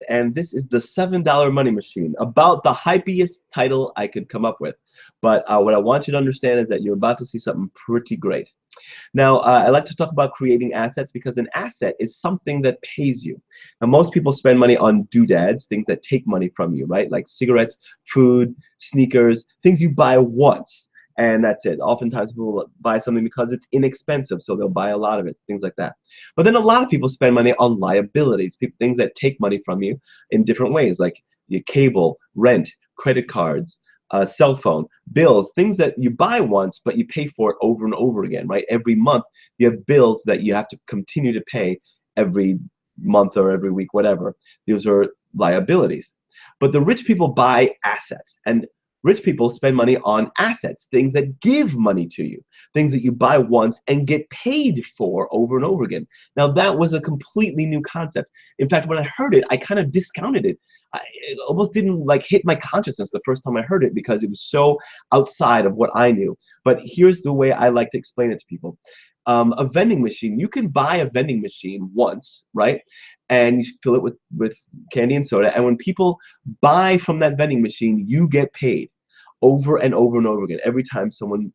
and this is the $7 Money Machine, about the hypiest title I could come up with. But what I want you to understand is that you're about to see something pretty great. Now, I like to talk about creating assets because an asset is something that pays you. Now, most people spend money on doodads, things that take money from you, right? Like cigarettes, food, sneakers, things you buy once, and that's it. Oftentimes people will buy something because it's inexpensive, so they'll buy a lot of it, things like that. But then a lot of people spend money on liabilities, things that take money from you in different ways, like your cable, rent, credit cards, cell phone, bills, things that you buy once, but you pay for it over and over again, right? Every month you have bills that you have to continue to pay every month or every week, whatever. Those are liabilities. But the rich people buy assets, and rich people spend money on assets, things that give money to you, things that you buy once and get paid for over and over again. Now, that was a completely new concept. In fact, when I heard it, I kind of discounted it. It almost didn't like hit my consciousness the first time I heard it because it was so outside of what I knew. But here's the way I like to explain it to people. A vending machine, you can buy a vending machine once, right? And you fill it with candy and soda. And when people buy from that vending machine, you get paid over and over and over again. Every time someone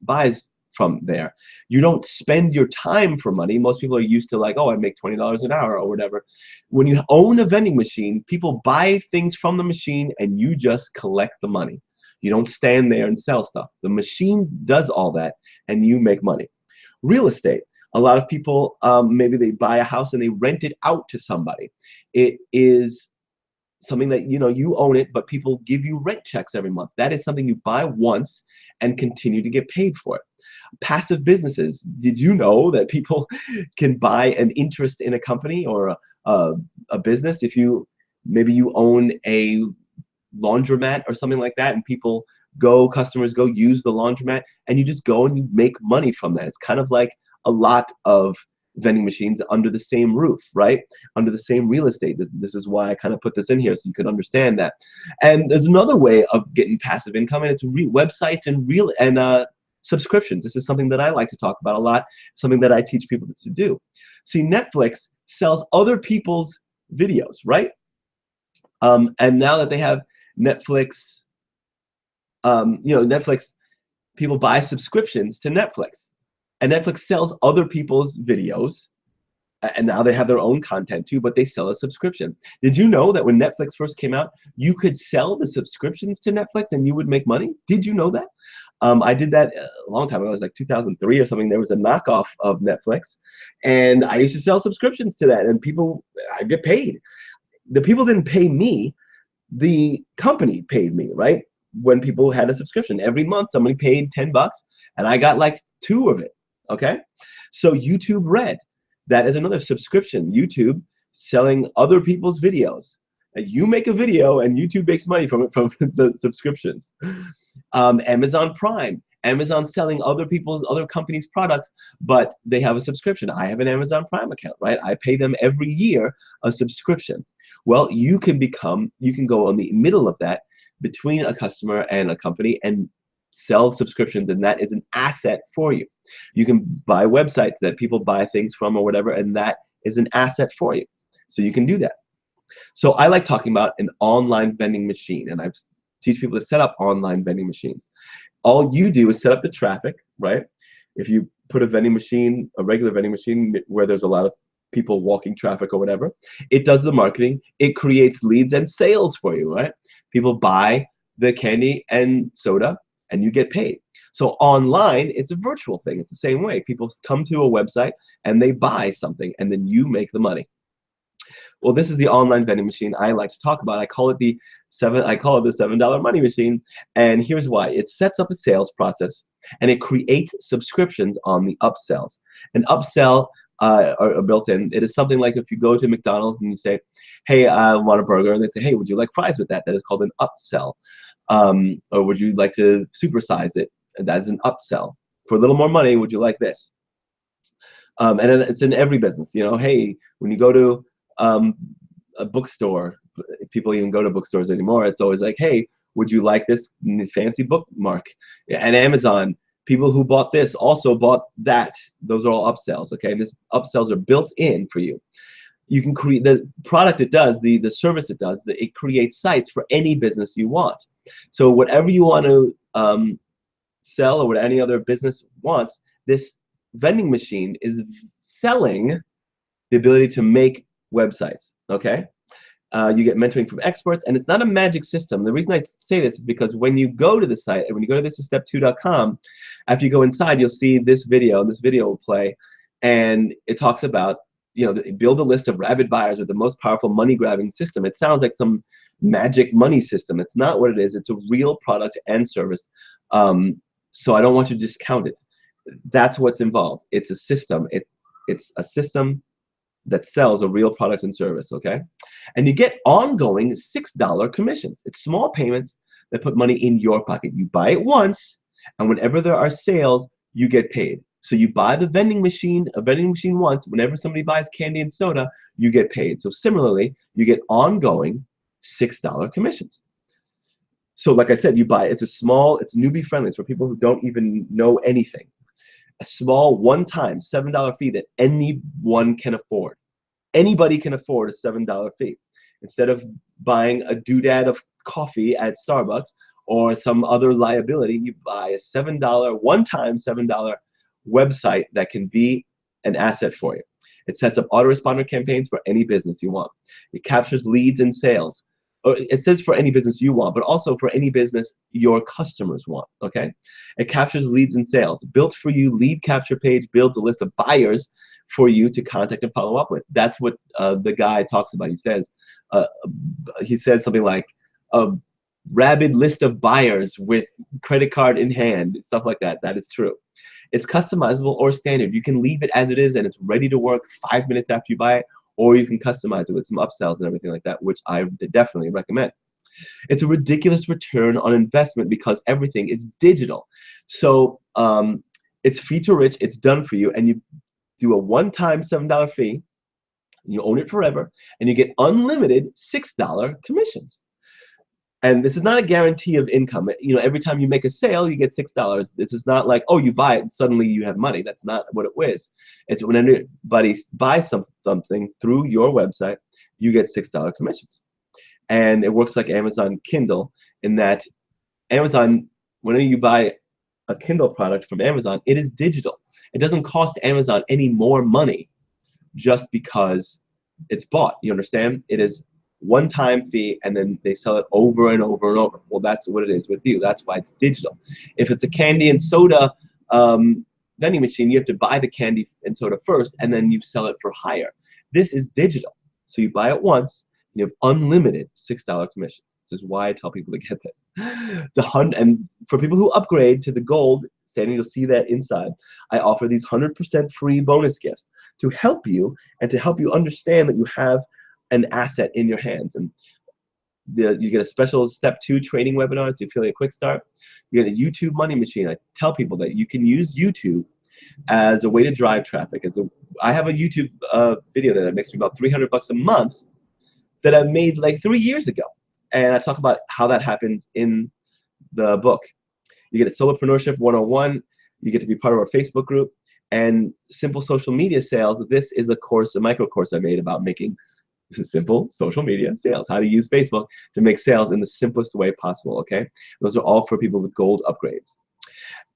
buys from there, you don't spend your time for money. Most people are used to like, oh, I make $20 an hour or whatever. When you own a vending machine, people buy things from the machine and you just collect the money. You don't stand there and sell stuff. The machine does all that and you make money. Real estate. A lot of people, maybe they buy a house and they rent it out to somebody. It is something that, you know, you own it, but people give you rent checks every month. That is something you buy once and continue to get paid for it. Passive businesses. Did you know that people can buy an interest in a company or a business? If you, maybe you own a laundromat or something like that, and customers go use the laundromat, and you just go and you make money from that. It's kind of like a lot of vending machines under the same roof, right? Under the same real estate. This is why I kind of put this in here so you could understand that. And there's another way of getting passive income, and it's websites and subscriptions. This is something that I like to talk about a lot, something that I teach people to do. See, Netflix sells other people's videos, right? And now that they have Netflix, Netflix, people buy subscriptions to Netflix. And Netflix sells other people's videos, and now they have their own content too, but they sell a subscription. Did you know that when Netflix first came out, you could sell the subscriptions to Netflix and you would make money? Did you know that? I did that a long time ago. It was like 2003 or something. There was a knockoff of Netflix, and I used to sell subscriptions to that, and I'd get paid. The people didn't pay me. The company paid me, right? When people had a subscription. Every month, somebody paid 10 bucks, and I got like 2 of it, okay? So YouTube Red, that is another subscription. YouTube selling other people's videos. And you make a video, and YouTube makes money from it, from the subscriptions. Amazon Prime. Amazon selling other companies' products, but they have a subscription. I have an Amazon Prime account, right? I pay them every year a subscription. Well, you can go on the middle of that between a customer and a company and sell subscriptions, and that is an asset for you. You can buy websites that people buy things from or whatever, and that is an asset for you. So you can do that. So I like talking about an online vending machine, and I teach people to set up online vending machines. All you do is set up the traffic, right? If you put a regular vending machine where there's a lot of people walking traffic or whatever, it does the marketing, it creates leads and sales for you, right? People buy the candy and soda and you get paid. So online, it's a virtual thing. It's the same way. People come to a website and they buy something and then you make the money. Well, this is the online vending machine I like to talk about. I call it the $7 Money Machine, and here's why. It sets up a sales process, and it creates subscriptions on the upsells. An upsell are built in. It is something like if you go to McDonald's and you say, hey, I want a burger, and they say, hey, would you like fries with that? That is called an upsell. Or would you like to supersize it? And that is an upsell. For a little more money, would you like this? And it's in every business. Hey, when you go to a bookstore, if people even go to bookstores anymore, it's always like, hey, would you like this fancy bookmark? And Amazon, people who bought this also bought that. Those are all upsells, okay? And these upsells are built in for you. You can create the product it does, the service it does, it creates sites for any business you want. So whatever you want to sell or what any other business wants, this vending machine is selling the ability to make websites, okay? You get mentoring from experts, and it's not a magic system. The reason I say this is because when you go to the site, and when you go to thisisstep2.com, after you go inside, you'll see this video, and this video will play, and it talks about, build a list of rabid buyers with the most powerful money-grabbing system. It sounds like some magic money system. It's not what it is. It's a real product and service. So I don't want you to discount it. That's what's involved. It's a system. It's a system that sells a real product and service, okay? And you get ongoing $6 commissions. It's small payments that put money in your pocket. You buy it once, and whenever there are sales, you get paid. So you buy a vending machine once, whenever somebody buys candy and soda, you get paid. So similarly, you get ongoing $6 commissions. So like I said, you buy, it's newbie friendly. It's for people who don't even know anything. A small one-time $7 fee that anyone can afford. Anybody can afford a $7 fee. Instead of buying a doodad of coffee at Starbucks or some other liability, you buy a one-time $7 website that can be an asset for you. It sets up autoresponder campaigns for any business you want. It captures leads and sales. It says for any business you want, but also for any business your customers want, okay? It captures leads and sales. Built for you lead capture page builds a list of buyers for you to contact and follow up with. That's what the guy talks about. He says something like a rabid list of buyers with credit card in hand, stuff like that. That is true. It's customizable or standard. You can leave it as it is and it's ready to work 5 minutes after you buy it, or you can customize it with some upsells and everything like that, which I definitely recommend. It's a ridiculous return on investment because everything is digital. So it's feature rich, it's done for you, and you do a one-time $7 fee, you own it forever, and you get unlimited $6 commissions. And this is not a guarantee of income. Every time you make a sale, you get $6. This is not like, oh, you buy it and suddenly you have money. That's not what it is. It's when anybody buys something through your website, you get $6 commissions. And it works like Amazon Kindle in that Amazon, whenever you buy a Kindle product from Amazon, it is digital. It doesn't cost Amazon any more money just because it's bought. You understand? It is one-time fee, and then they sell it over and over and over. Well, that's what it is with you. That's why it's digital. If it's a candy and soda vending machine, you have to buy the candy and soda first, and then you sell it for higher. This is digital. So you buy it once, you have unlimited $6 commissions. This is why I tell people to get this. And for people who upgrade to the gold standard, you'll see that inside. I offer these 100% free bonus gifts to help you and to help you understand that you have an asset in your hands. And you get a special step 2 training webinar. It's the affiliate quick start. You get a YouTube money machine. I tell people that you can use YouTube as a way to drive traffic. I have a YouTube video that makes me about $300 a month that I made like 3 years ago. And I talk about how that happens in the book. You get a Solopreneurship 101. You get to be part of our Facebook group. And simple social media sales. This is a micro course I made about making simple social media sales, how to use Facebook to make sales in the simplest way possible, okay? Those are all for people with gold upgrades.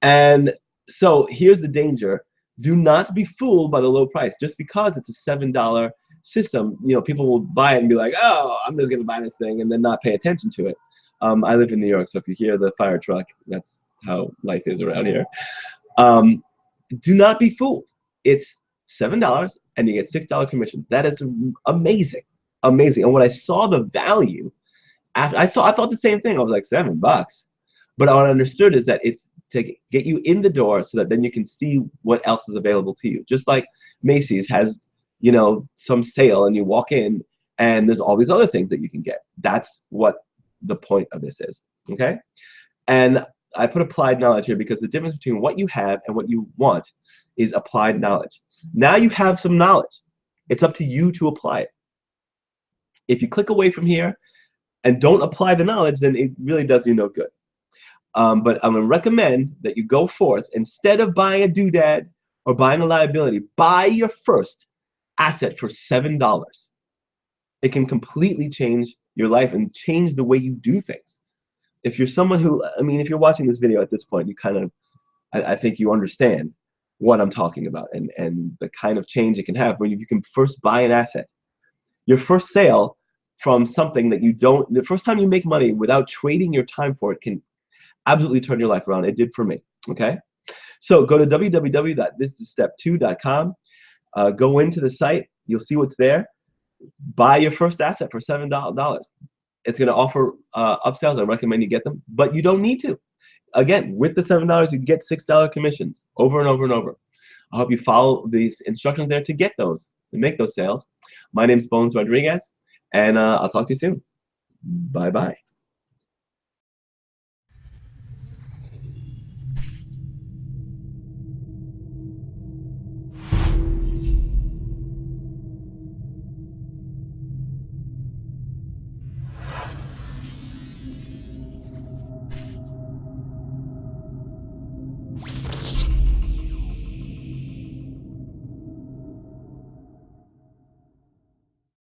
And so here's the danger. Do not be fooled by the low price. Just because it's a $7 system, people will buy it and be like, oh, I'm just going to buy this thing, and then not pay attention to it. I live in New York, so if you hear the fire truck, that's how life is around here. Do not be fooled. It's $7 and you get $6 commissions. That is amazing, amazing. And when I saw the value, I thought the same thing. I was like, $7. But what I understood is that it's to get you in the door so that then you can see what else is available to you. Just like Macy's has, some sale and you walk in and there's all these other things that you can get. That's what the point of this is, okay? And I put applied knowledge here because the difference between what you have and what you want is applied knowledge. Now you have some knowledge. It's up to you to apply it. If you click away from here and don't apply the knowledge, then it really does you no good. But I'm going to recommend that you go forth. Instead of buying a doodad or buying a liability, buy your first asset for $7. It can completely change your life and change the way you do things. If you're someone who, I mean, if you're watching this video at this point, you kind of, I think you understand what I'm talking about and the kind of change it can have when you can first buy an asset. Your first sale from something that you don't, the first time you make money without trading your time for it can absolutely turn your life around. It did for me, okay? So go to www.thisisstep2.com, go into the site, you'll see what's there. Buy your first asset for $7. It's going to offer upsells. I recommend you get them, but you don't need to. Again, with the $7, you get $6 commissions over and over and over. I hope you follow these instructions there to get those, to make those sales. My name is Bones Rodriguez, and I'll talk to you soon. Bye-bye.